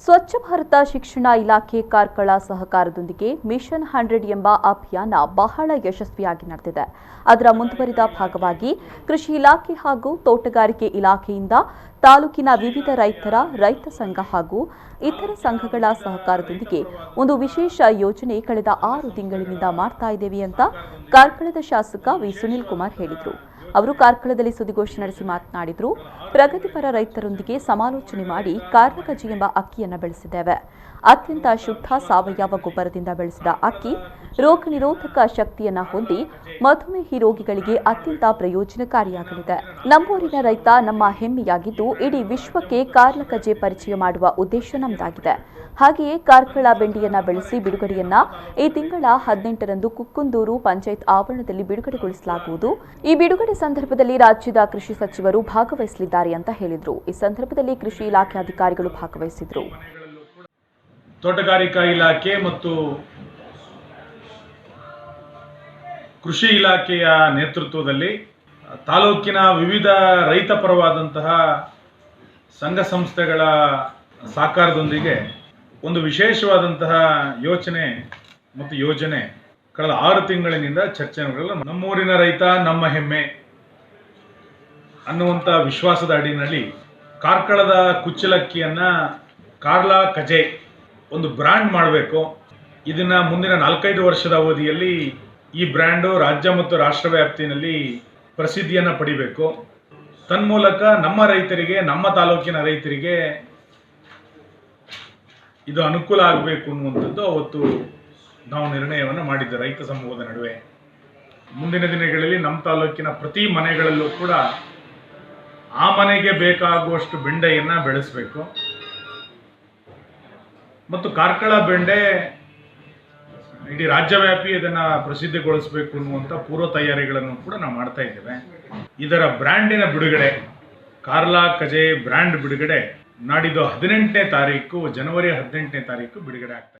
ಸ್ವಚ್ಛ ಭಾರತ ಶಿಕ್ಷಣ ಇಲಾಖೆ ಕಾರ್ಕಳ ಸಹಕಾರದೊಂದಿಗೆ ಮಿಷನ್ 100 ಎಂಬ ಅಭಿಯಾನ ಬಹಳ ಯಶಸ್ವಿಯಾಗಿ ನಡೆದಿದೆ. ಅದರ ಮುಂದುವರಿದ ಭಾಗವಾಗಿ ಕೃಷಿ ಇಲಾಖೆ ಹಾಗೂ ತೋಟಗಾರಿಕೆ ಇಲಾಖೆಯಿಂದ ತಾಲೂಕಿನ ವಿವಿಧ ರೈತ ಸಂಘ ಹಾಗೂ ಇತರ ಸಂಘಗಳ ಸಹಕಾರದೊಂದಿಗೆ ಒಂದು ವಿಶೇಷ ಯೋಜನೆ ಕಳೆದ 6 ತಿಂಗಳಿನಿಂದ ಮಾಡ್ತಾ ಇದ್ದೇವೆ ಅಂತ ಕಾರ್ಕಳದ ಶಾಸಕ ವಿ ಸುನೀಲ್ ಕುಮಾರ್ ಹೇಳಿದರು. ಅವರು ಕಾರ್ಕಳದಲ್ಲಿ ಸುದ್ದಿಗೋಷ್ಠಿ ನಡೆಸಿ ಮಾತನಾಡಿದರು. ಪ್ರಗತಿಪರ ರೈತರೊಂದಿಗೆ ಸಮಾಲೋಚನೆ ಮಾಡಿ ಕಾರ್ಲಕಜಿ ಎಂಬ ಅಕ್ಕಿಯನ್ನು ಬೆಳೆಸಿದ್ದೇವೆ. ಅತ್ಯಂತ ಶುದ್ಧ ಸಾವಯವ ಗೊಬ್ಬರದಿಂದ ಬೆಳೆಸಿದ ಅಕ್ಕಿ ರೋಗ ನಿರೋಧಕ ಶಕ್ತಿಯನ್ನು ಹೊಂದಿ ಮಧುಮೇಹಿ ರೋಗಿಗಳಿಗೆ ಅತ್ಯಂತ ಪ್ರಯೋಜನಕಾರಿಯಾಗಲಿದೆ. ನಮ್ಮೂರಿನ ರೈತ ನಮ್ಮ ಹೆಮ್ಮೆಯಾಗಿದ್ದು ಇಡೀ ವಿಶ್ವಕ್ಕೆ ಕಾರ್ಲಕಜೆ ಪರಿಚಯ ಮಾಡುವ ಉದ್ದೇಶ ನಮ್ಮದಾಗಿದೆ. ಹಾಗೆಯೇ ಕಾರ್ಕಳ ಬೆಂಡಿಯನ್ನ ಬೆಳೆಸಿ ಬಿಡುಗಡೆಯನ್ನ ಈ ತಿಂಗಳ 18ರಂದು ಕುಕ್ಕುಂದೂರು ಪಂಚಾಯತ್ ಆವರಣದಲ್ಲಿ ಬಿಡುಗಡೆಗೊಳಿಸಲಾಗುವುದು. ಈ ಬಿಡುಗಡೆ ಸಂದರ್ಭದಲ್ಲಿ ರಾಜ್ಯದ ಕೃಷಿ ಸಚಿವರು ಭಾಗವಹಿಸಲಿದ್ದಾರೆ ಅಂತ ಹೇಳಿದರು. ಈ ಸಂದರ್ಭದಲ್ಲಿ ಕೃಷಿ ಇಲಾಖೆ ಅಧಿಕಾರಿಗಳು ಭಾಗವಹಿಸಿದರು. ತೋಟಗಾರಿಕಾ ಇಲಾಖೆ ಮತ್ತು ಕೃಷಿ ಇಲಾಖೆಯ ನೇತೃತ್ವದಲ್ಲಿ ತಾಲೂಕಿನ ವಿವಿಧ ರೈತ ಪರವಾದಂತಹ ಸಂಘ ಸಂಸ್ಥೆಗಳ ಸಹಕಾರದೊಂದಿಗೆ ಒಂದು ವಿಶೇಷವಾದಂತಹ ಯೋಚನೆ ಮತ್ತು ಯೋಜನೆ ಕಳೆದ 6 ತಿಂಗಳಿನಿಂದ ಚರ್ಚೆಗಳು. ನಮ್ಮೂರಿನ ರೈತ ನಮ್ಮ ಹೆಮ್ಮೆ ಅನ್ನುವಂಥ ವಿಶ್ವಾಸದ ಅಡಿನಲ್ಲಿ ಕಾರ್ಕಳದ ಕುಚ್ಚಲಕ್ಕಿಯನ್ನು ಕಾರ್ಲಾ ಕಜೆ ಒಂದು ಬ್ರ್ಯಾಂಡ್ ಮಾಡಬೇಕು. ಇದನ್ನು ಮುಂದಿನ 4-5 ವರ್ಷದ ಅವಧಿಯಲ್ಲಿ ಈ ಬ್ರ್ಯಾಂಡು ರಾಜ್ಯ ಮತ್ತು ರಾಷ್ಟ್ರ ವ್ಯಾಪ್ತಿಯಲ್ಲಿ ಪ್ರಸಿದ್ಧಿಯನ್ನು ಪಡಿಬೇಕು. ತನ್ಮೂಲಕ ನಮ್ಮ ರೈತರಿಗೆ, ನಮ್ಮ ತಾಲೂಕಿನ ರೈತರಿಗೆ ಇದು ಅನುಕೂಲ ಆಗಬೇಕು ಅನ್ನುವಂಥದ್ದು ಅವತ್ತು ನಾವು ನಿರ್ಣಯವನ್ನು ಮಾಡಿದ್ದೆ ರೈತ ಸಮೂಹದ ನಡುವೆ. ಮುಂದಿನ ದಿನಗಳಲ್ಲಿ ನಮ್ಮ ತಾಲೂಕಿನ ಪ್ರತಿ ಮನೆಗಳಲ್ಲೂ ಕೂಡ ಆ ಮನೆಗೆ ಬೇಕಾಗುವಷ್ಟು ಬೆಂಡೆಯನ್ನು ಬೆಳೆಸಬೇಕು ಮತ್ತು ಕಾರ್ಕಳ ಬೆಂಡೆ ಇಡೀ ರಾಜ್ಯವ್ಯಾಪಿ ಇದನ್ನು ಪ್ರಸಿದ್ಧಿಗೊಳಿಸಬೇಕು ಅನ್ನುವಂಥ ಪೂರ್ವ ತಯಾರಿಗಳನ್ನು ಕೂಡ ನಾವು ಮಾಡ್ತಾ ಇದ್ದೇವೆ. ಇದರ ಬ್ರ್ಯಾಂಡಿನ ಬಿಡುಗಡೆ, ಕಾರ್ಲಾ ಕಜೆ ಬ್ರ್ಯಾಂಡ್ ಬಿಡುಗಡೆ ನಾಡಿದ್ದು 18ನೇ ತಾರೀಕು, ಜನವರಿ 18ನೇ ತಾರೀಕು ಬಿಡುಗಡೆ ಆಗ್ತದೆ.